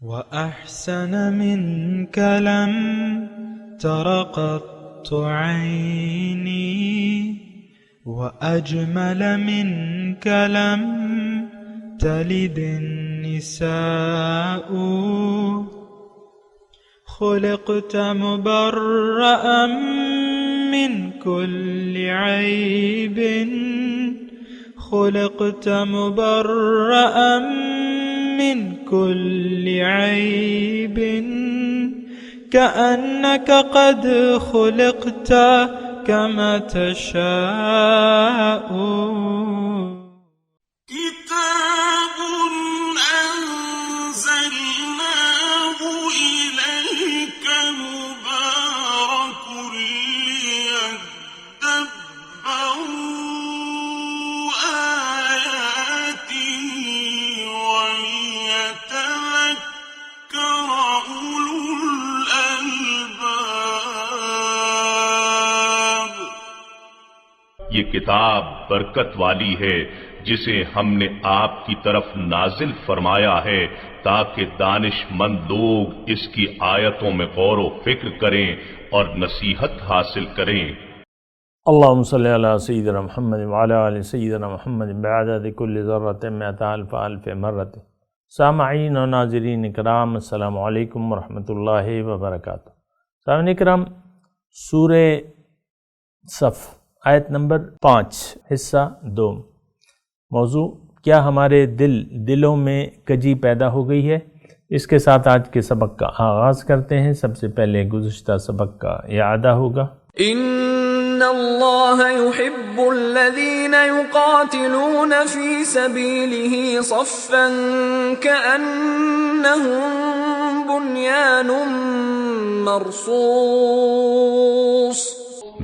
وأحسن منك لم تر قط عيني وأجمل منك لم تلد النساء خلقت مبرأ من كل عيب خلقت مبرأ من كل عيب كأنك قد خلقت كما تشاء كتاب أنزلناه إليك مبارك ليدبروا آياته وليتذكر أولو الألباب. یہ کتاب برکت والی ہے جسے ہم نے آپ کی طرف نازل فرمایا ہے تاکہ دانش مند لوگ اس کی آیتوں میں غور و فکر کریں اور نصیحت حاصل کریں. اللہم صلی علی سیدنا محمد وعلی آل سیدنا محمد بعدد کل ذرۃ مئۃ الف الف مرۃ. سامعین و ناظرین اکرام، السلام علیکم ورحمۃ اللہ وبرکاتہ. سامعین اکرام، سورہ صف آیت نمبر 5 حصہ 2. موضوع: کیا ہمارے دلوں میں کجی پیدا ہو گئی ہے؟ اس کے ساتھ آج کے سبق کا آغاز کرتے ہیں. سب سے پہلے گزشتہ سبق کا اعادہ ہوگا. ان اللہ يحب الذین یقاتلون فی سبیلہ صفا کأنہم بنیان مرصوص.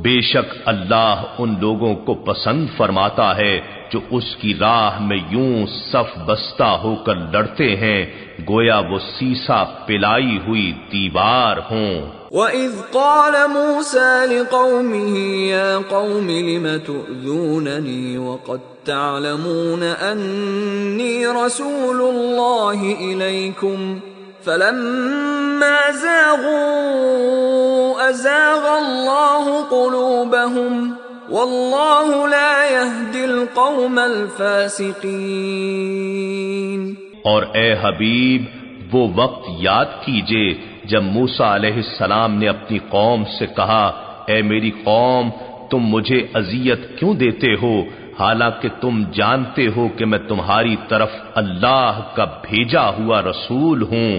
بے شک اللہ ان لوگوں کو پسند فرماتا ہے جو اس کی راہ میں یوں صف بستہ ہو کر لڑتے ہیں گویا وہ سیسا پلائی ہوئی دیوار ہوں. وَإِذْ قَالَ مُوسَى لِقَوْمِهِ يَا قَوْمِ لِمَ تُؤْذُونَنِي وَقَدْ تَعْلَمُونَ أَنِّي رَسُولُ اللَّهِ إِلَيْكُمْ فَلَمَّا زَاغُوا أَزَاغَ اللَّهُ قُلُوبَهُمْ وَاللَّهُ لَا يَهْدِي الْقَوْمَ الْفَاسِقِينَ. اور اے حبیب، وہ وقت یاد کیجئے جب موسیٰ علیہ السلام نے اپنی قوم سے کہا، اے میری قوم، تم مجھے اذیت کیوں دیتے ہو حالانکہ تم جانتے ہو کہ میں تمہاری طرف اللہ کا بھیجا ہوا رسول ہوں.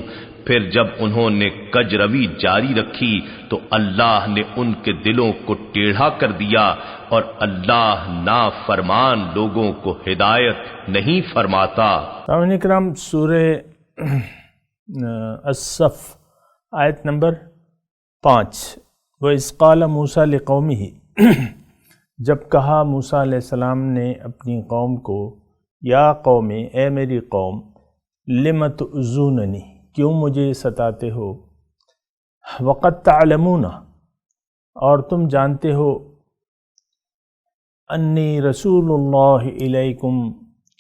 پھر جب انہوں نے کجروی جاری رکھی تو اللہ نے ان کے دلوں کو ٹیڑھا کر دیا اور اللہ نافرمان لوگوں کو ہدایت نہیں فرماتا. سامعین اکرام، سورہ الصف آیت نمبر 5. وَإِذْ قَالَ مُوسَى لِقَوْمِهِ جب کہا موسیٰ علیہ السلام نے اپنی قوم کو، یا قوم، اے میری قوم، لِمَ تُؤْذُونَنِی، کیوں مجھے ستاتے ہو، وَقَدْ تَعْلَمُونَ، اور تم جانتے ہو، انی رسول اللہ علیکم،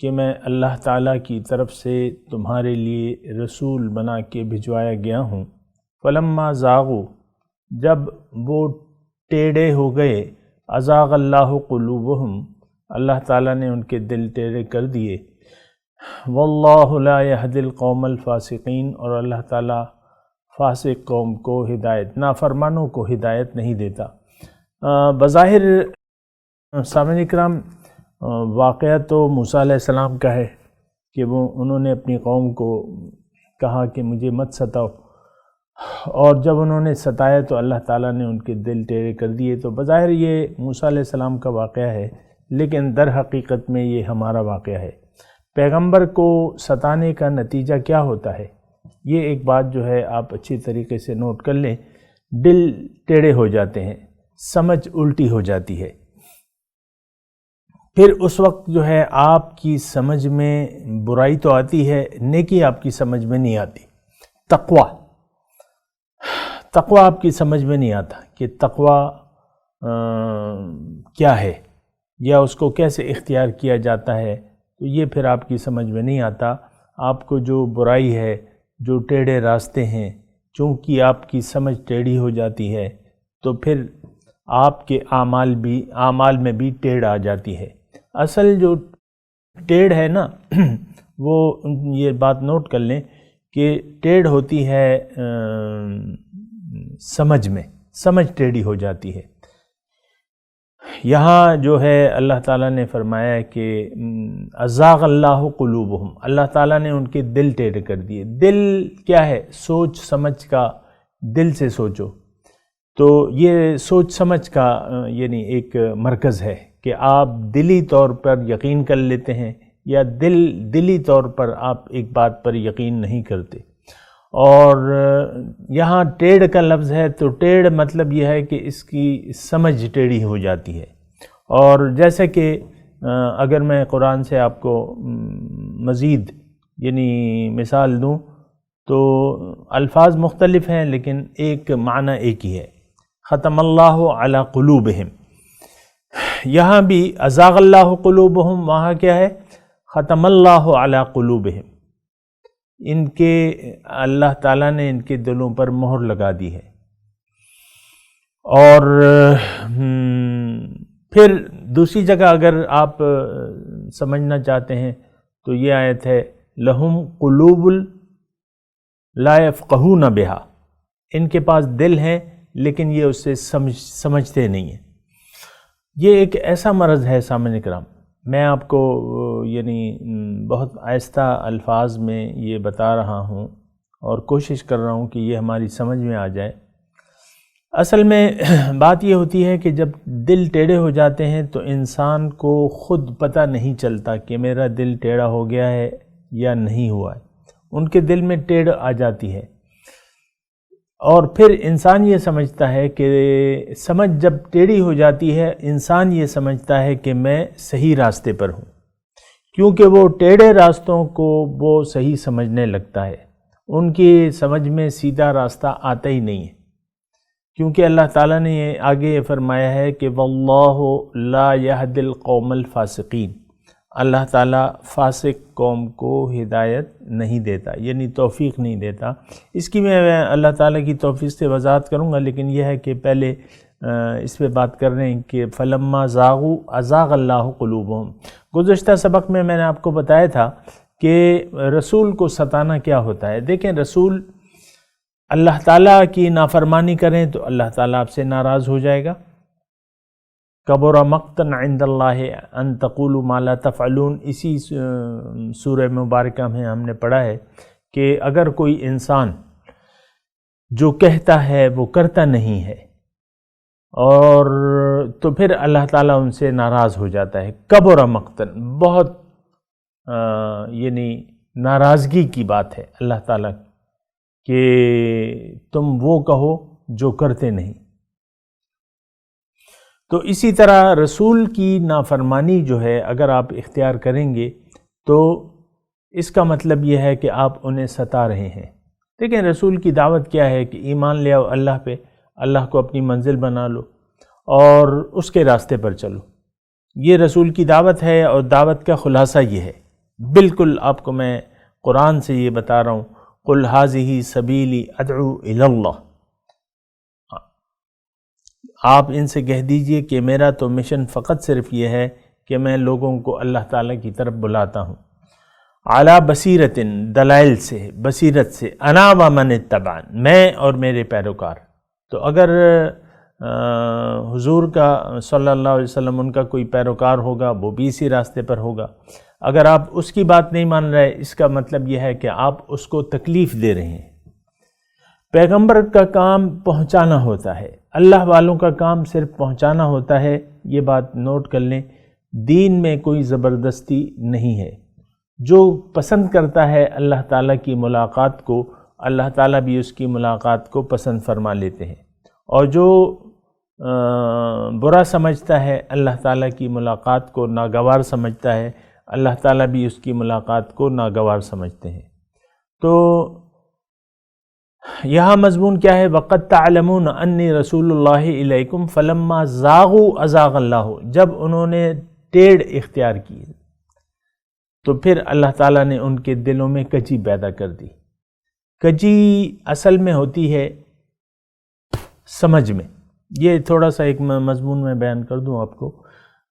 کہ میں اللہ تعالیٰ کی طرف سے تمہارے لیے رسول بنا کے بھجوایا گیا ہوں. فلما زاغوا، جب وہ ٹیڑھے ہو گئے، ازاغ اللہ قلوبہم، اللہ تعالیٰ نے ان کے دل ٹیڑھے کر دیے. واللہ لا یہدی القوم الفاسقین، اور اللہ تعالیٰ فاسق قوم کو ہدایت، نافرمانوں کو ہدایت نہیں دیتا. بظاہر سامعین اکرام، واقعہ تو موسیٰ علیہ السلام کا ہے کہ انہوں نے اپنی قوم کو کہا کہ مجھے مت ستاؤ، اور جب انہوں نے ستایا تو اللہ تعالیٰ نے ان کے دل ٹیڑھے کر دیے. تو بظاہر یہ موسیٰ علیہ السلام کا واقعہ ہے، لیکن در حقیقت میں یہ ہمارا واقعہ ہے. پیغمبر کو ستانے کا نتیجہ کیا ہوتا ہے؟ یہ ایک بات جو ہے آپ اچھی طریقے سے نوٹ کر لیں. دل ٹیڑھے ہو جاتے ہیں، سمجھ الٹی ہو جاتی ہے. پھر اس وقت جو ہے آپ کی سمجھ میں برائی تو آتی ہے، نیکی آپ کی سمجھ میں نہیں آتی. تقوی آپ کی سمجھ میں نہیں آتا کہ تقوی کیا ہے یا اس کو کیسے اختیار کیا جاتا ہے. تو یہ پھر آپ کی سمجھ میں نہیں آتا. آپ کو جو برائی ہے جو ٹیڑھے راستے ہیں، چونکہ آپ کی سمجھ ٹیڑھی ہو جاتی ہے تو پھر آپ کے اعمال میں بھی ٹیڑھ آ جاتی ہے۔ اصل جو ٹیڑھ ہے نا وہ یہ بات نوٹ کر لیں کہ ٹیڑھ ہوتی ہے سمجھ ٹیڑھی ہو جاتی ہے۔ یہاں جو ہے اللہ تعالیٰ نے فرمایا ہے کہ ازاغ اللہ قلوبہم، اللہ تعالیٰ نے ان کے دل ٹیڑھے کر دیے۔ دل کیا ہے؟ سوچ سمجھ کا، دل سے سوچو، تو یہ سوچ سمجھ کا یعنی ایک مرکز ہے کہ آپ دلی طور پر یقین کر لیتے ہیں یا دلی طور پر آپ ایک بات پر یقین نہیں کرتے۔ اور یہاں ٹیڑھ کا لفظ ہے تو ٹیڑھ مطلب یہ ہے کہ اس کی سمجھ ٹیڑھی ہو جاتی ہے۔ اور جیسے کہ اگر میں قرآن سے آپ کو مزید یعنی مثال دوں تو الفاظ مختلف ہیں لیکن ایک معنی ایک ہی ہے، ختم اللہ علی قلوبہم۔ یہاں بھی ازاغ اللہ قلوبہم، وہاں کیا ہے؟ ختم اللہ علی قلوبہم، ان کے اللہ تعالیٰ نے ان کے دلوں پر مہر لگا دی ہے۔ اور پھر دوسری جگہ اگر آپ سمجھنا چاہتے ہیں تو یہ آیت ہے لہم قلوب لا یفقہون بہا، ان کے پاس دل ہیں لیکن یہ اس سے سمجھتے نہیں ہیں۔ یہ ایک ایسا مرض ہے سامعین کرام، میں آپ کو یعنی بہت آہستہ الفاظ میں یہ بتا رہا ہوں اور کوشش کر رہا ہوں کہ یہ ہماری سمجھ میں آ جائے۔ اصل میں بات یہ ہوتی ہے کہ جب دل ٹیڑھے ہو جاتے ہیں تو انسان کو خود پتہ نہیں چلتا کہ میرا دل ٹیڑھا ہو گیا ہے یا نہیں ہوا ہے، ان کے دل میں ٹیڑھ آ جاتی ہے۔ اور پھر انسان یہ سمجھتا ہے کہ سمجھ جب ٹیڑھی ہو جاتی ہے انسان یہ سمجھتا ہے کہ میں صحیح راستے پر ہوں، کیونکہ وہ ٹیڑھے راستوں کو وہ صحیح سمجھنے لگتا ہے، ان کی سمجھ میں سیدھا راستہ آتا ہی نہیں ہے، کیونکہ اللہ تعالیٰ نے آگے یہ فرمایا ہے کہ واللہ لا یہدی القوم الفاسقین، اللہ تعالیٰ فاسق قوم کو ہدایت نہیں دیتا، یعنی توفیق نہیں دیتا۔ اس کی میں اللہ تعالیٰ کی توفیق سے وضاحت کروں گا، لیکن یہ ہے کہ پہلے اس پہ بات کر رہے ہیں کہ فلما زاغوا ازاغ اللہ قلوبہم۔ گزشتہ سبق میں نے آپ کو بتایا تھا کہ رسول کو ستانا کیا ہوتا ہے۔ دیکھیں، رسول اللہ تعالیٰ کی نافرمانی کریں تو اللہ تعالیٰ آپ سے ناراض ہو جائے گا۔ کبر مقتا عند اللہ ان تقولوا ما لا تفعلون، اسی سورہ مبارکہ میں ہم نے پڑھا ہے کہ اگر کوئی انسان جو کہتا ہے وہ کرتا نہیں ہے اور تو پھر اللہ تعالیٰ ان سے ناراض ہو جاتا ہے۔ کبر مقتا، بہت یعنی ناراضگی کی بات ہے اللہ تعالیٰ کہ تم وہ کہو جو کرتے نہیں۔ تو اسی طرح رسول کی نافرمانی جو ہے اگر آپ اختیار کریں گے تو اس کا مطلب یہ ہے کہ آپ انہیں ستا رہے ہیں۔ دیکھیں، رسول کی دعوت کیا ہے کہ ایمان لے آؤ اللہ پہ، اللہ کو اپنی منزل بنا لو اور اس کے راستے پر چلو، یہ رسول کی دعوت ہے۔ اور دعوت کا خلاصہ یہ ہے، بالکل آپ کو میں قرآن سے یہ بتا رہا ہوں، قل ھذہ سبیلی ادعو الی اللہ، آپ ان سے کہہ دیجئے کہ میرا تو مشن فقط صرف یہ ہے کہ میں لوگوں کو اللہ تعالیٰ کی طرف بلاتا ہوں، علی بصیرت، دلائل سے، بصیرت سے، انا ومن اتبعن، میں اور میرے پیروکار۔ تو اگر حضور کا صلی اللہ علیہ وسلم ان کا کوئی پیروکار ہوگا وہ بھی اسی راستے پر ہوگا۔ اگر آپ اس کی بات نہیں مان رہے، اس کا مطلب یہ ہے کہ آپ اس کو تکلیف دے رہے ہیں۔ پیغمبر کا کام پہنچانا ہوتا ہے، اللہ والوں کا کام صرف پہنچانا ہوتا ہے، یہ بات نوٹ کر لیں۔ دین میں کوئی زبردستی نہیں ہے۔ جو پسند کرتا ہے اللہ تعالیٰ کی ملاقات کو، اللہ تعالیٰ بھی اس کی ملاقات کو پسند فرما لیتے ہیں، اور جو برا سمجھتا ہے اللہ تعالیٰ کی ملاقات کو، ناگوار سمجھتا ہے، اللہ تعالیٰ بھی اس کی ملاقات کو ناگوار سمجھتے ہیں۔ تو یہاں مضمون کیا ہے؟ وَقَدْ تَعْلَمُونَ أَنِّي رَسُولُ اللَّهِ إِلَيْكُمْ فَلَمَّا زَاغُوا أَزَاغَ اللَّهُ، جب انہوں نے ٹیڑھ اختیار کی تو پھر اللہ تعالیٰ نے ان کے دلوں میں کجی پیدا کر دی۔ کجی اصل میں ہوتی ہے سمجھ میں. یہ تھوڑا سا ایک مضمون میں بیان کر دوں آپ کو.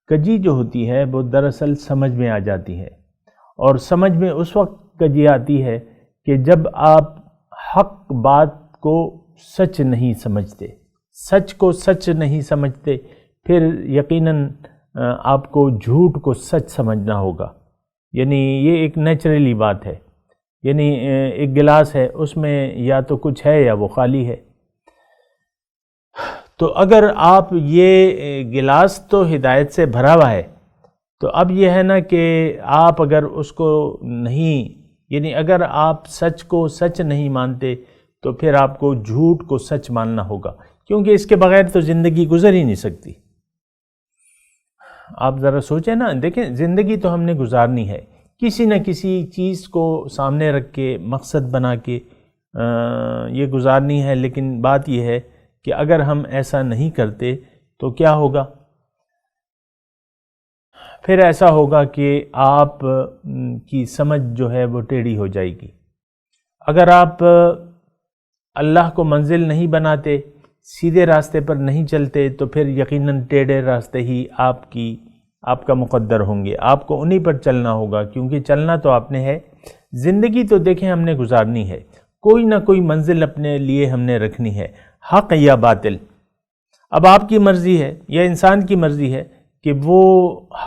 کجی جو ہوتی ہے وہ دراصل سمجھ میں آ جاتی ہے، اور سمجھ میں اس وقت کجی آتی ہے کہ جب آپ حق بات کو سچ نہیں سمجھتے، سچ کو سچ نہیں سمجھتے، پھر یقیناً آپ کو جھوٹ کو سچ سمجھنا ہوگا. یعنی یہ ایک نیچرلی بات ہے. یعنی ایک گلاس ہے، اس میں یا تو کچھ ہے یا وہ خالی ہے. تو اگر آپ یہ گلاس تو ہدایت سے بھرا ہوا ہے، تو اب یہ ہے نا کہ آپ اگر اس کو نہیں، یعنی اگر آپ سچ کو سچ نہیں مانتے تو پھر آپ کو جھوٹ کو سچ ماننا ہوگا، کیونکہ اس کے بغیر تو زندگی گزر ہی نہیں سکتی. آپ ذرا سوچیں نا، دیکھیں زندگی تو ہم نے گزارنی ہے، کسی نہ کسی چیز کو سامنے رکھ کے مقصد بنا کے یہ گزارنی ہے. لیکن بات یہ ہے کہ اگر ہم ایسا نہیں کرتے تو کیا ہوگا؟ پھر ایسا ہوگا کہ آپ کی سمجھ جو ہے وہ ٹیڑھی ہو جائے گی. اگر آپ اللہ کو منزل نہیں بناتے، سیدھے راستے پر نہیں چلتے، تو پھر یقیناً ٹیڑھے راستے ہی آپ کا مقدر ہوں گے. آپ کو انہی پر چلنا ہوگا، کیونکہ چلنا تو آپ نے ہے. زندگی تو دیکھیں ہم نے گزارنی ہے، کوئی نہ کوئی منزل اپنے لیے ہم نے رکھنی ہے، حق یا باطل. اب آپ کی مرضی ہے یا انسان کی مرضی ہے کہ وہ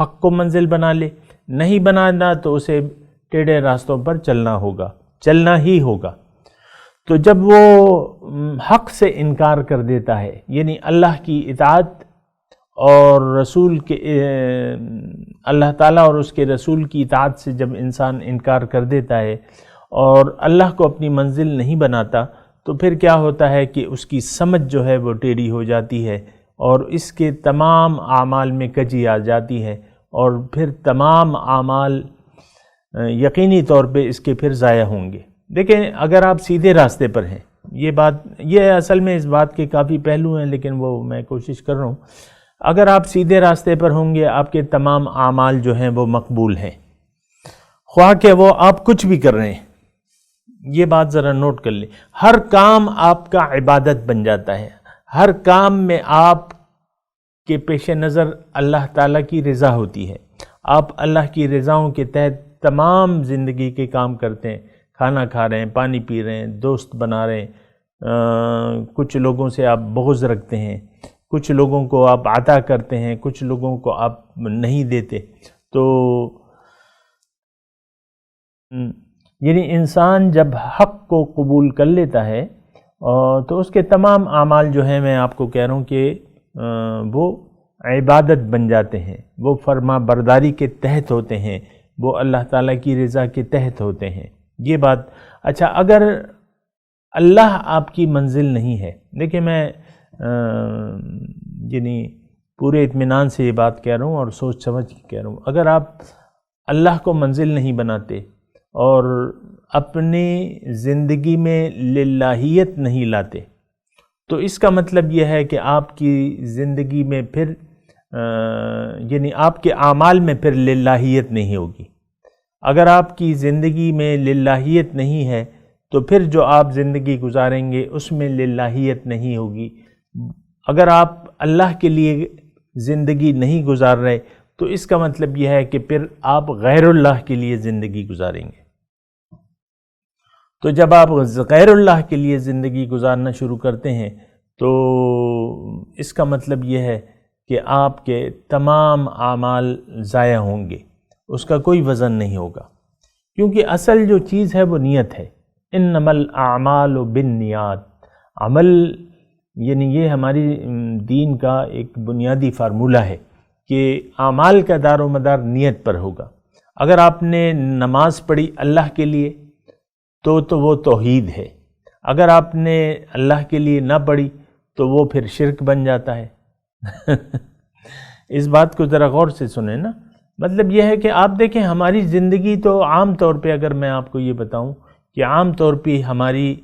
حق کو منزل بنا لے، نہیں بنانا تو اسے ٹیڑھے راستوں پر چلنا ہوگا، چلنا ہی ہوگا. تو جب وہ حق سے انکار کر دیتا ہے، یعنی اللہ کی اطاعت اور رسول کے اللہ تعالیٰ اور اس کے رسول کی اطاعت سے جب انسان انکار کر دیتا ہے اور اللہ کو اپنی منزل نہیں بناتا، تو پھر کیا ہوتا ہے کہ اس کی سمجھ جو ہے وہ ٹیڑھی ہو جاتی ہے، اور اس کے تمام اعمال میں کجی آ جاتی ہے، اور پھر تمام اعمال یقینی طور پہ اس کے پھر ضائع ہوں گے. دیکھیں اگر آپ سیدھے راستے پر ہیں، یہ اصل میں اس بات کے کافی پہلو ہیں، لیکن وہ میں کوشش کر رہا ہوں. اگر آپ سیدھے راستے پر ہوں گے، آپ کے تمام اعمال جو ہیں وہ مقبول ہیں، خواہ کہ وہ آپ کچھ بھی کر رہے ہیں. یہ بات ذرا نوٹ کر لیں، ہر کام آپ کا عبادت بن جاتا ہے. ہر کام میں آپ کے پیش نظر اللہ تعالیٰ کی رضا ہوتی ہے. آپ اللہ کی رضاؤں کے تحت تمام زندگی کے کام کرتے ہیں، کھانا کھا رہے ہیں، پانی پی رہے ہیں، دوست بنا رہے ہیں، کچھ لوگوں سے آپ بغض رکھتے ہیں، کچھ لوگوں کو آپ عطا کرتے ہیں، کچھ لوگوں کو آپ نہیں دیتے. تو یعنی انسان جب حق کو قبول کر لیتا ہے تو اس کے تمام اعمال جو ہیں، میں آپ کو کہہ رہا ہوں کہ وہ عبادت بن جاتے ہیں، وہ فرما برداری کے تحت ہوتے ہیں، وہ اللہ تعالیٰ کی رضا کے تحت ہوتے ہیں. یہ بات اچھا. اگر اللہ آپ کی منزل نہیں ہے، دیکھیں میں یعنی پورے اطمینان سے یہ بات کہہ رہا ہوں اور سوچ سمجھ کے کہہ رہا ہوں، اگر آپ اللہ کو منزل نہیں بناتے اور اپنی زندگی میں للہیت نہیں لاتے، تو اس کا مطلب یہ ہے کہ آپ کی زندگی میں پھر یعنی آپ کے اعمال میں پھر للہیت نہیں ہوگی. اگر آپ کی زندگی میں للہیت نہیں ہے تو پھر جو آپ زندگی گزاریں گے اس میں للہیت نہیں ہوگی. اگر آپ اللہ کے لیے زندگی نہیں گزار رہے تو اس کا مطلب یہ ہے کہ پھر آپ غیر اللہ کے لیے زندگی گزاریں گے. تو جب آپ غیر اللہ کے لیے زندگی گزارنا شروع کرتے ہیں تو اس کا مطلب یہ ہے کہ آپ کے تمام اعمال ضائع ہوں گے، اس کا کوئی وزن نہیں ہوگا. کیونکہ اصل جو چیز ہے وہ نیت ہے. انما الاعمال بالنیات. عمل یعنی یہ ہماری دین کا ایک بنیادی فارمولہ ہے کہ اعمال کا دار و مدار نیت پر ہوگا. اگر آپ نے نماز پڑھی اللہ کے لیے تو وہ توحید ہے. اگر آپ نے اللہ کے لیے نہ پڑھی تو وہ پھر شرک بن جاتا ہے. اس بات کو ذرا غور سے سنیں نا. مطلب یہ ہے کہ آپ دیکھیں ہماری زندگی تو عام طور پہ، اگر میں آپ کو یہ بتاؤں کہ عام طور پہ ہماری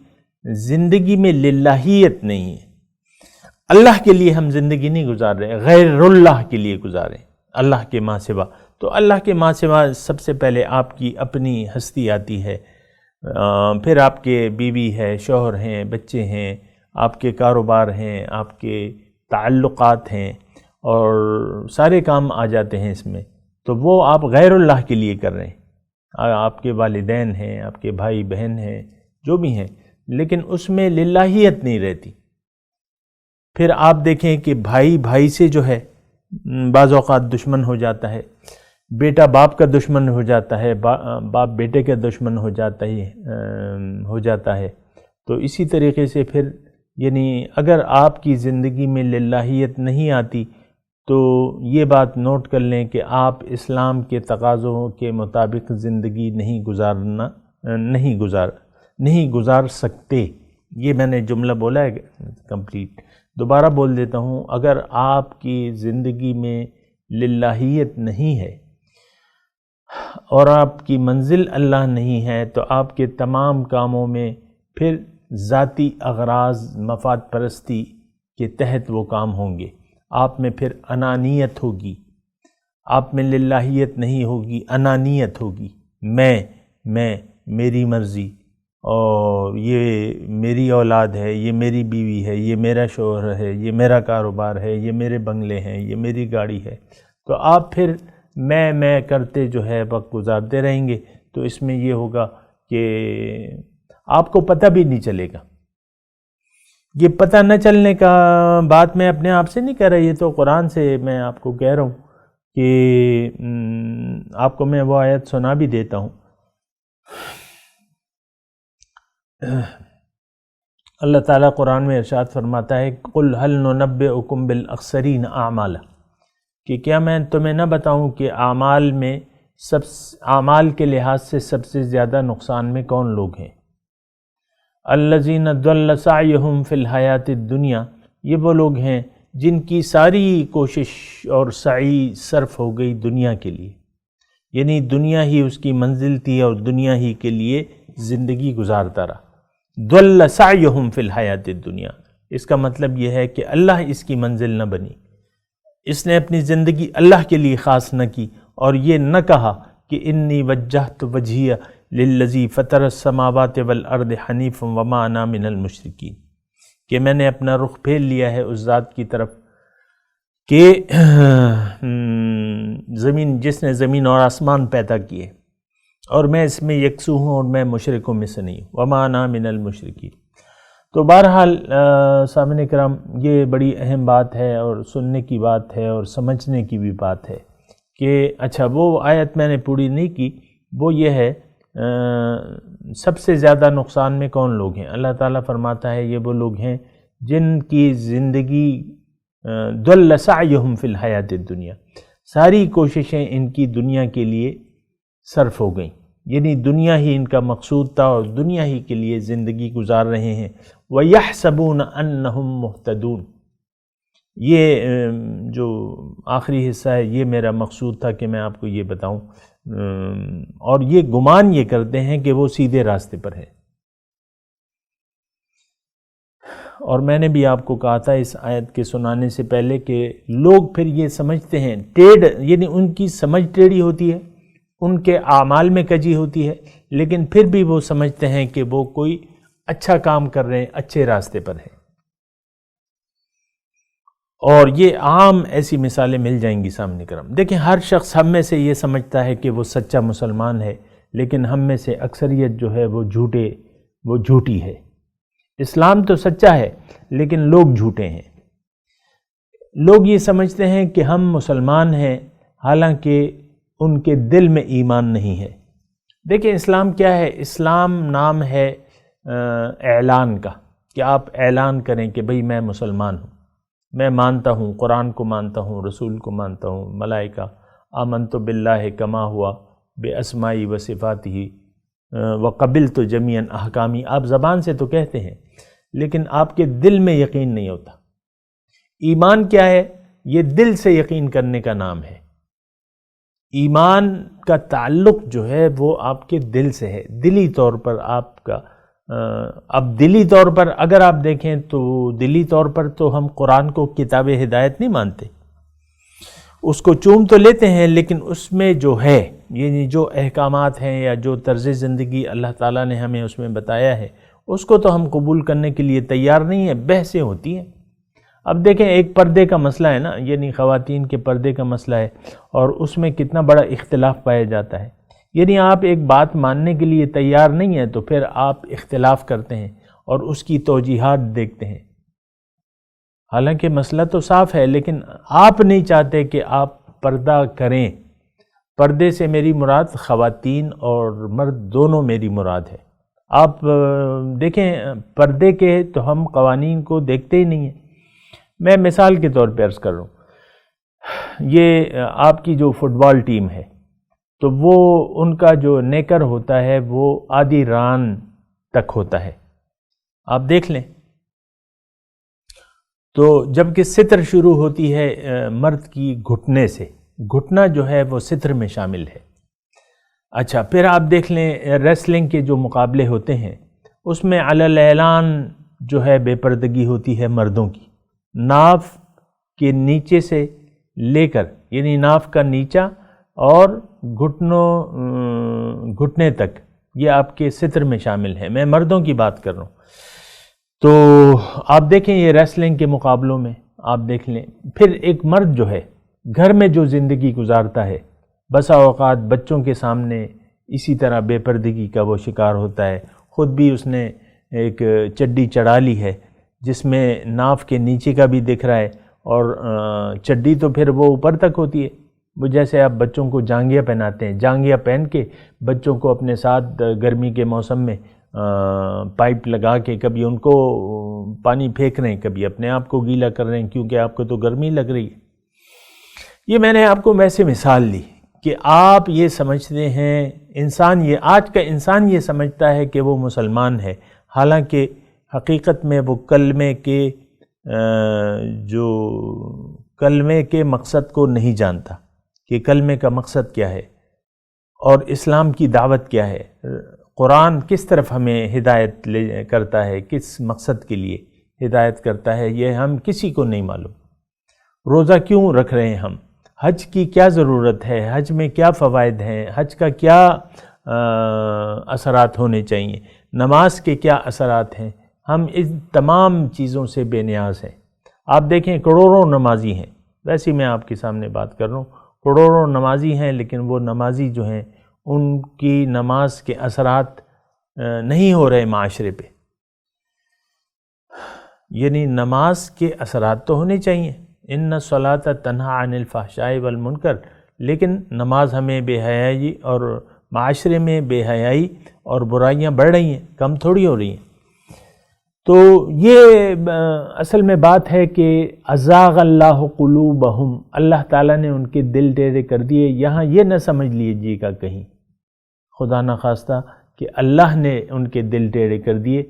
زندگی میں للہیت نہیں ہے. اللہ کے لیے ہم زندگی نہیں گزار رہے، غیر اللہ کے لیے گزاریں، اللہ کے ماں سوا. تو اللہ کے ماں سوا سب سے پہلے آپ کی اپنی ہستی آتی ہے، پھر آپ کے بیوی ہے، شوہر ہیں، بچے ہیں، آپ کے کاروبار ہیں، آپ کے تعلقات ہیں، اور سارے کام آ جاتے ہیں اس میں، تو وہ آپ غیر اللہ کے لیے کر رہے ہیں. آپ کے والدین ہیں، آپ کے بھائی بہن ہیں، جو بھی ہیں، لیکن اس میں للہیت نہیں رہتی. پھر آپ دیکھیں کہ بھائی سے جو ہے بعض اوقات دشمن ہو جاتا ہے، بیٹا باپ کا دشمن ہو جاتا ہے، باپ بیٹے کا دشمن ہو جاتا ہے. تو اسی طریقے سے پھر یعنی اگر آپ کی زندگی میں للہیت نہیں آتی تو یہ بات نوٹ کر لیں کہ آپ اسلام کے تقاضوں کے مطابق زندگی نہیں گزار سکتے. یہ میں نے جملہ بولا ہے کمپلیٹ، دوبارہ بول دیتا ہوں. اگر آپ کی زندگی میں للہیت نہیں ہے اور آپ کی منزل اللہ نہیں ہے تو آپ کے تمام کاموں میں پھر ذاتی اغراض، مفاد پرستی کے تحت وہ کام ہوں گے. آپ میں پھر انانیت ہوگی، آپ میں للہیت نہیں ہوگی، انانیت ہوگی. میں میری مرضی، اور یہ میری اولاد ہے، یہ میری بیوی ہے، یہ میرا شوہر ہے، یہ میرا کاروبار ہے، یہ میرے بنگلے ہیں، یہ میری گاڑی ہے. تو آپ پھر میں کرتے جو ہے وقت گزارتے رہیں گے. تو اس میں یہ ہوگا کہ آپ کو پتہ بھی نہیں چلے گا. یہ پتہ نہ چلنے کا بات میں اپنے آپ سے نہیں کہہ رہا، یہ تو قرآن سے میں آپ کو کہہ رہا ہوں کہ آپ کو میں وہ آیت سنا بھی دیتا ہوں. اللہ تعالیٰ قرآن میں ارشاد فرماتا ہے قُلْ هَلْ نُنَبِّئُكُمْ بِالْأَخْسَرِينَ أَعْمَالًا، کہ کیا میں تمہیں نہ بتاؤں کہ اعمال کے لحاظ سے سب سے زیادہ نقصان میں کون لوگ ہیں. الَّذِينَ ضَلَّ سَعْيُهُمْ فِي الْحَيَاةِ الدُّنْيَا، یہ وہ لوگ ہیں جن کی ساری کوشش اور سعی صرف ہو گئی دنیا کے لیے، یعنی دنیا ہی اس کی منزل تھی اور دنیا ہی کے لیے زندگی گزارتا رہا. ضَلَّ سَعْيُهُمْ فِي الْحَيَاةِ الدُّنْيا، اس کا مطلب یہ ہے کہ اللہ اس کی منزل نہ بنی، اس نے اپنی زندگی اللہ کے لیے خاص نہ کی، اور یہ نہ کہا کہ انی وجہت وجہی للذی فطر السماوات والارض حنیفا وما انا من المشرکین، کہ میں نے اپنا رخ پھیر لیا ہے اس ذات کی طرف کہ جس نے زمین اور آسمان پیدا کیے، اور میں اس میں یکسو ہوں اور میں مشرکوں میں سے نہیں ہوں. وما انا من المشرکین. تو بہرحال سامعین کرام، یہ بڑی اہم بات ہے اور سننے کی بات ہے اور سمجھنے کی بھی بات ہے کہ اچھا وہ آیت میں نے پوری نہیں کی، وہ یہ ہے سب سے زیادہ نقصان میں کون لوگ ہیں. اللہ تعالیٰ فرماتا ہے یہ وہ لوگ ہیں جن کی زندگی ضل سعیہم فی الحیات الدنیا، ساری کوششیں ان کی دنیا کے لیے صرف ہو گئیں، یعنی دنیا ہی ان کا مقصود تھا اور دنیا ہی کے لیے زندگی گزار رہے ہیں. وَيَحْسَبُونَ أَنَّهُمْ مُهْتَدُونَ، یہ جو آخری حصہ ہے یہ میرا مقصود تھا کہ میں آپ کو یہ بتاؤں، اور یہ گمان یہ کرتے ہیں کہ وہ سیدھے راستے پر ہے. اور میں نے بھی آپ کو کہا تھا اس آیت کے سنانے سے پہلے کہ لوگ پھر یہ سمجھتے ہیں یعنی ان کی سمجھ ٹیڑھی ہوتی ہے، ان کے اعمال میں کجی ہوتی ہے، لیکن پھر بھی وہ سمجھتے ہیں کہ وہ کوئی اچھا کام کر رہے ہیں، اچھے راستے پر ہیں. اور یہ عام ایسی مثالیں مل جائیں گی سامنے کرم. دیکھیں ہر شخص ہم میں سے یہ سمجھتا ہے کہ وہ سچا مسلمان ہے، لیکن ہم میں سے اکثریت جو ہے وہ جھوٹی ہے. اسلام تو سچا ہے لیکن لوگ جھوٹے ہیں. لوگ یہ سمجھتے ہیں کہ ہم مسلمان ہیں، حالانکہ ان کے دل میں ایمان نہیں ہے. دیکھیں اسلام کیا ہے؟ اسلام نام ہے اعلان کا، کہ آپ اعلان کریں کہ بھئی میں مسلمان ہوں، میں مانتا ہوں، قرآن کو مانتا ہوں، رسول کو مانتا ہوں، ملائکہ، آمنت باللہ کما ہوا باسمائی و صفاتہ وقبلت جمیعا احکامی. آپ زبان سے تو کہتے ہیں لیکن آپ کے دل میں یقین نہیں ہوتا. ایمان کیا ہے؟ یہ دل سے یقین کرنے کا نام ہے. ایمان کا تعلق جو ہے وہ آپ کے دل سے ہے، دلی طور پر آپ کا. اب دلی طور پر اگر آپ دیکھیں تو دلی طور پر تو ہم قرآن کو کتاب ہدایت نہیں مانتے. اس کو چوم تو لیتے ہیں، لیکن اس میں جو ہے یعنی جو احکامات ہیں یا جو طرز زندگی اللہ تعالیٰ نے ہمیں اس میں بتایا ہے، اس کو تو ہم قبول کرنے کے لیے تیار نہیں ہیں، بحثیں ہوتی ہیں۔ اب دیکھیں ایک پردے کا مسئلہ ہے نا، یعنی خواتین کے پردے کا مسئلہ ہے، اور اس میں کتنا بڑا اختلاف پایا جاتا ہے۔ یعنی آپ ایک بات ماننے کے لیے تیار نہیں ہیں تو پھر آپ اختلاف کرتے ہیں اور اس کی توجیحات دیکھتے ہیں۔ حالانکہ مسئلہ تو صاف ہے، لیکن آپ نہیں چاہتے کہ آپ پردہ کریں۔ پردے سے میری مراد خواتین اور مرد دونوں میری مراد ہے۔ آپ دیکھیں پردے کے تو ہم قوانین کو دیکھتے ہی نہیں ہیں۔ میں مثال کے طور پہ عرض کر رہا ہوں، یہ آپ کی جو فٹ بال ٹیم ہے تو وہ ان کا جو نیکر ہوتا ہے وہ آدھی ران تک ہوتا ہے، آپ دیکھ لیں۔ تو جب کہ ستر شروع ہوتی ہے مرد کی گھٹنے سے، گھٹنا جو ہے وہ ستر میں شامل ہے۔ اچھا پھر آپ دیکھ لیں ریسلنگ کے جو مقابلے ہوتے ہیں اس میں علی الاعلان جو ہے بے پردگی ہوتی ہے مردوں کی، ناف کے نیچے سے لے کر یعنی ناف کا نیچا اور گھٹنے تک یہ آپ کے ستر میں شامل ہے۔ میں مردوں کی بات کر رہا ہوں۔ تو آپ دیکھیں یہ ریسلنگ کے مقابلوں میں آپ دیکھ لیں، پھر ایک مرد جو ہے گھر میں جو زندگی گزارتا ہے، بسا اوقات بچوں کے سامنے اسی طرح بے پردگی کا وہ شکار ہوتا ہے۔ خود بھی اس نے ایک چڈی چڑھا لی ہے جس میں ناف کے نیچے کا بھی دکھ رہا ہے، اور چڈی تو پھر وہ اوپر تک ہوتی ہے۔ وہ جیسے آپ بچوں کو جانگیاں پہناتے ہیں، جانگیاں پہن کے بچوں کو اپنے ساتھ گرمی کے موسم میں پائپ لگا کے کبھی ان کو پانی پھینک رہے ہیں، کبھی اپنے آپ کو گیلا کر رہے ہیں کیونکہ آپ کو تو گرمی لگ رہی ہے۔ یہ میں نے آپ کو ویسے مثال دی کہ آپ یہ سمجھتے ہیں آج کا انسان یہ سمجھتا ہے کہ وہ مسلمان ہے، حالانکہ حقیقت میں وہ کلمے کے مقصد کو نہیں جانتا کہ کلمے کا مقصد کیا ہے اور اسلام کی دعوت کیا ہے، قرآن کس طرف ہمیں ہدایت کرتا ہے، کس مقصد کے لیے ہدایت کرتا ہے، یہ ہم کسی کو نہیں معلوم۔ روزہ کیوں رکھ رہے ہیں ہم، حج کی کیا ضرورت ہے، حج میں کیا فوائد ہیں، حج کا کیا اثرات ہونے چاہیے، نماز کے کیا اثرات ہیں، ہم ان تمام چیزوں سے بے نیاز ہیں۔ آپ دیکھیں کروڑوں نمازی ہیں، ویسے میں آپ کے سامنے بات کر رہا ہوں، کروڑوں نمازی ہیں، لیکن وہ نمازی جو ہیں ان کی نماز کے اثرات نہیں ہو رہے معاشرے پہ۔ یعنی نماز کے اثرات تو ہونے چاہیے، ان الصلاۃ تنہی عن الفحشاء والمنکر، لیکن نماز ہمیں بے حیائی اور معاشرے میں بے حیائی اور برائیاں بڑھ رہی ہیں، کم تھوڑی ہو رہی ہیں۔ تو یہ اصل میں بات ہے کہ ازاغ اللہ قلوبہم، اللہ تعالیٰ نے ان کے دل ٹیڑھے کر دیے۔ یہاں یہ نہ سمجھ لیجیے گا کہیں خدا نخواستہ کہ اللہ نے ان کے دل ٹیڑھے کر دیے،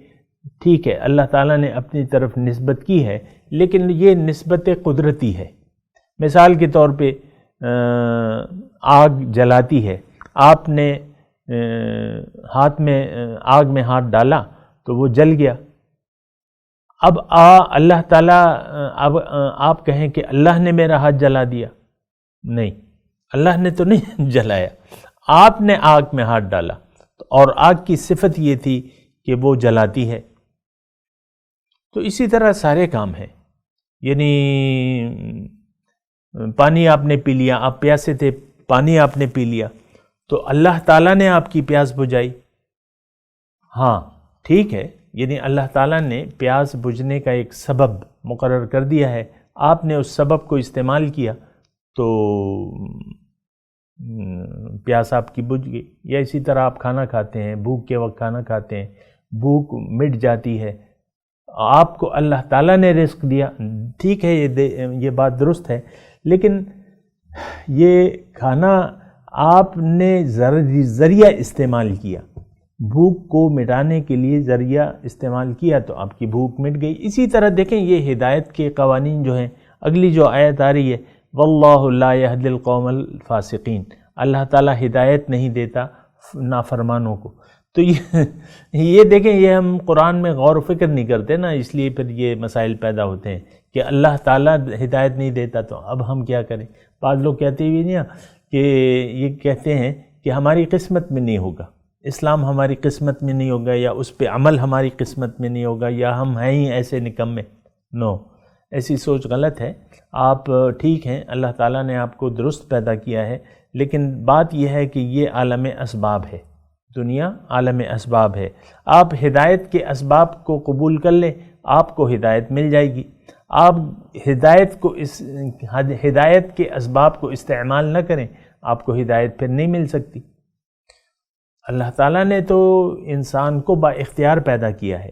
ٹھیک ہے اللہ تعالیٰ نے اپنی طرف نسبت کی ہے، لیکن یہ نسبت قدرتی ہے۔ مثال کے طور پہ آگ جلاتی ہے، آپ نے آگ میں ہاتھ ڈالا تو وہ جل گیا۔ اب اللہ تعالیٰ آپ کہیں کہ اللہ نے میرا ہاتھ جلا دیا، نہیں، اللہ نے تو نہیں جلایا، آپ نے آگ میں ہاتھ ڈالا، اور آگ کی صفت یہ تھی کہ وہ جلاتی ہے۔ تو اسی طرح سارے کام ہیں، یعنی پانی آپ نے پی لیا، آپ پیاسے تھے، پانی آپ نے پی لیا تو اللہ تعالیٰ نے آپ کی پیاس بجھائی، ہاں ٹھیک ہے، یعنی اللہ تعالیٰ نے پیاس بجھنے کا ایک سبب مقرر کر دیا ہے، آپ نے اس سبب کو استعمال کیا تو پیاس آپ کی بجھ گئی۔ یا اسی طرح آپ کھانا کھاتے ہیں، بھوک کے وقت کھانا کھاتے ہیں، بھوک مٹ جاتی ہے، آپ کو اللہ تعالیٰ نے رزق دیا، ٹھیک ہے یہ بات درست ہے، لیکن یہ کھانا آپ نے ذریعہ استعمال کیا، بھوک کو مٹانے کے لیے ذریعہ استعمال کیا تو آپ کی بھوک مٹ گئی۔ اسی طرح دیکھیں یہ ہدایت کے قوانین جو ہیں، اگلی جو آیت آ رہی ہے واللہ لا یہدی القوم الفاسقین، اللہ تعالیٰ ہدایت نہیں دیتا نافرمانوں کو۔ تو یہ دیکھیں، یہ ہم قرآن میں غور و فکر نہیں کرتے نا، اس لیے پھر یہ مسائل پیدا ہوتے ہیں کہ اللہ تعالیٰ ہدایت نہیں دیتا تو اب ہم کیا کریں۔ بعض لوگ کہتے بھی نہیں کہ یہ کہتے ہیں کہ ہماری قسمت میں نہیں ہوگا، اسلام ہماری قسمت میں نہیں ہوگا، یا اس پہ عمل ہماری قسمت میں نہیں ہوگا، یا ہم ہیں ہی ایسے نکمے۔ نو، ایسی سوچ غلط ہے۔ آپ ٹھیک ہیں، اللہ تعالیٰ نے آپ کو درست پیدا کیا ہے، لیکن بات یہ ہے کہ یہ عالم اسباب ہے، دنیا عالم اسباب ہے۔ آپ ہدایت کے اسباب کو قبول کر لیں، آپ کو ہدایت مل جائے گی۔ آپ ہدایت کے اسباب کو استعمال نہ کریں، آپ کو ہدایت پھر نہیں مل سکتی۔ اللہ تعالیٰ نے تو انسان کو با اختیار پیدا کیا ہے۔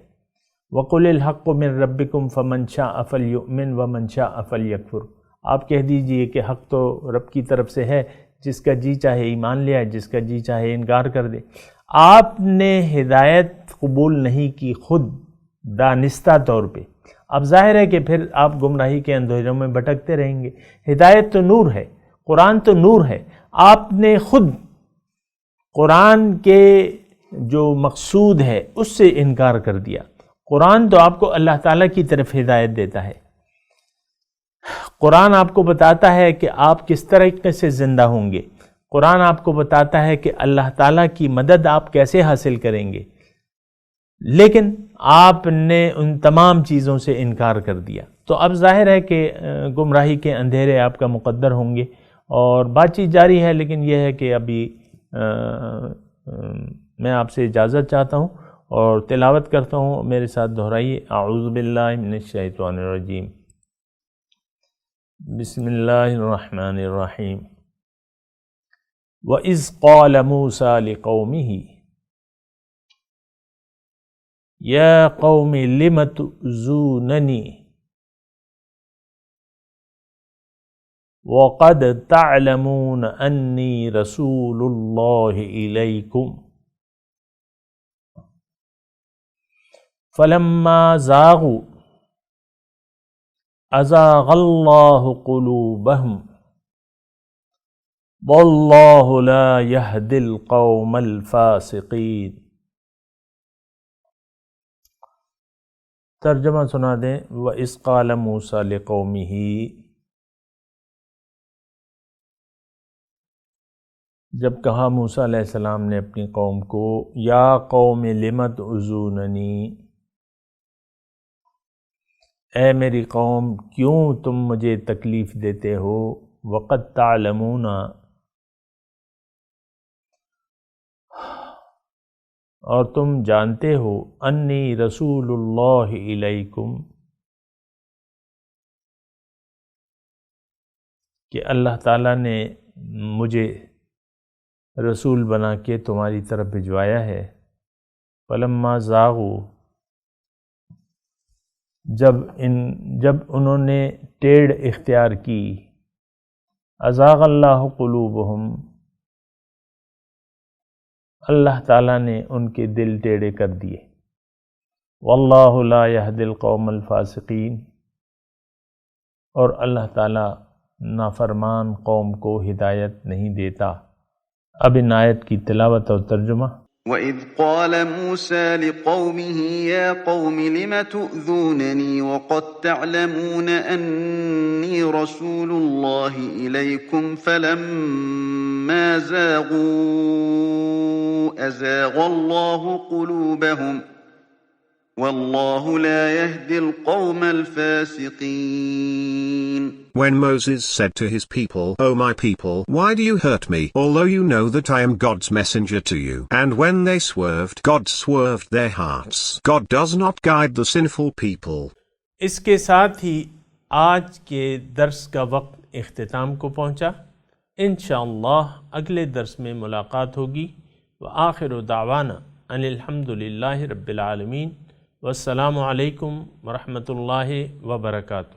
وَقُلِ الْحَقُّ مِن رَبِّكُمْ فَمَنْ شَاءَ فَلْيُؤْمِنْ وَمَنْ شَاءَ فَلْيَكْفُرْ۔ آپ کہہ دیجئے کہ حق تو رب کی طرف سے ہے، جس کا جی چاہے ایمان لے آئے، جس کا جی چاہے انکار کر دے۔ آپ نے ہدایت قبول نہیں کی خود دانستہ طور پہ، اب ظاہر ہے کہ پھر آپ گمراہی کے اندھیروں میں بھٹکتے رہیں گے۔ ہدایت تو نور ہے، قرآن تو نور ہے، آپ نے خود قرآن کے جو مقصود ہے اس سے انکار کر دیا۔ قرآن تو آپ کو اللہ تعالیٰ کی طرف ہدایت دیتا ہے، قرآن آپ کو بتاتا ہے کہ آپ کس طریقے سے زندہ ہوں گے، قرآن آپ کو بتاتا ہے کہ اللہ تعالیٰ کی مدد آپ کیسے حاصل کریں گے، لیکن آپ نے ان تمام چیزوں سے انکار کر دیا۔ تو اب ظاہر ہے کہ گمراہی کے اندھیرے آپ کا مقدر ہوں گے، اور بات چیت جاری ہے، لیکن یہ ہے کہ ابھی میں آپ سے اجازت چاہتا ہوں اور تلاوت کرتا ہوں، میرے ساتھ دہرائیے۔ اعوذ باللہ من الشیطان الرجیم، بسم اللہ الرحمن الرحیم۔ وَإِذْ قَالَ مُوسَىٰ لِقَوْمِهِ يَا قَوْمِ لِمَ تُؤْذُونَنِي وَقَدْ تَعْلَمُونَ أَنِّي رَسُولُ اللَّهِ إِلَيْكُمْ فَلَمَّا زَاغُوا أَزَاغَ اللَّهُ قُلُوبَهُمْ وَاللَّهُ لَا يَهْدِي الْقَوْمَ الْفَاسِقِينَ۔ ترجمہ سنا دیں۔ وَإِذْ قَالَ مُوسَىٰ لِقَوْمِهِ، جب کہا موسیٰ علیہ السلام نے اپنی قوم کو، یا قوم لم تؤذوننی، اے میری قوم کیوں تم مجھے تکلیف دیتے ہو، وقد تعلمون، اور تم جانتے ہو، انی رسول اللہ الیکم، کہ اللہ تعالیٰ نے مجھے رسول بنا کے تمہاری طرف بھجوایا ہے۔ فلما زاغوا، جب انہوں نے ٹیڑھ اختیار کی، ازاغ اللہ قلوبہم، اللہ تعالیٰ نے ان کے دل ٹیڑھے کر دیے۔ واللہ لا یہدی القوم الفاسقین، اور اللہ تعالیٰ نافرمان قوم کو ہدایت نہیں دیتا۔ اب ان آیت کی تلاوت اور ترجمہ۔ وَإِذْ قَالَ مُوسَىٰ لِقَوْمِهِ يَا قَوْمِ لِمَ تُؤْذُونَنِي وَقَدْ تَعْلَمُونَ أَنِّي رَسُولُ اللَّهِ إِلَيْكُمْ فَلَمَّا زَاغُوا أَزَاغَ اللَّهُ قُلُوبَهُمْ وَاللَّهُ لَا يَهْدِي الْقَوْمَ الْفَاسِقِينَ۔ When Moses said to his people, O my people, why do you hurt me, although you know that I am God's messenger to you? And when they swerved, God swerved their hearts. God does not guide the sinful people. اس کے ساتھ ہی آج کے درس کا وقت اختتام کو پہنچا۔ انشاءاللہ اگلے درس میں ملاقات ہوگی۔ وآخر دعوانا ان الحمدللہ رب العالمین، والسلام علیکم ورحمۃ اللہ وبرکاتہ۔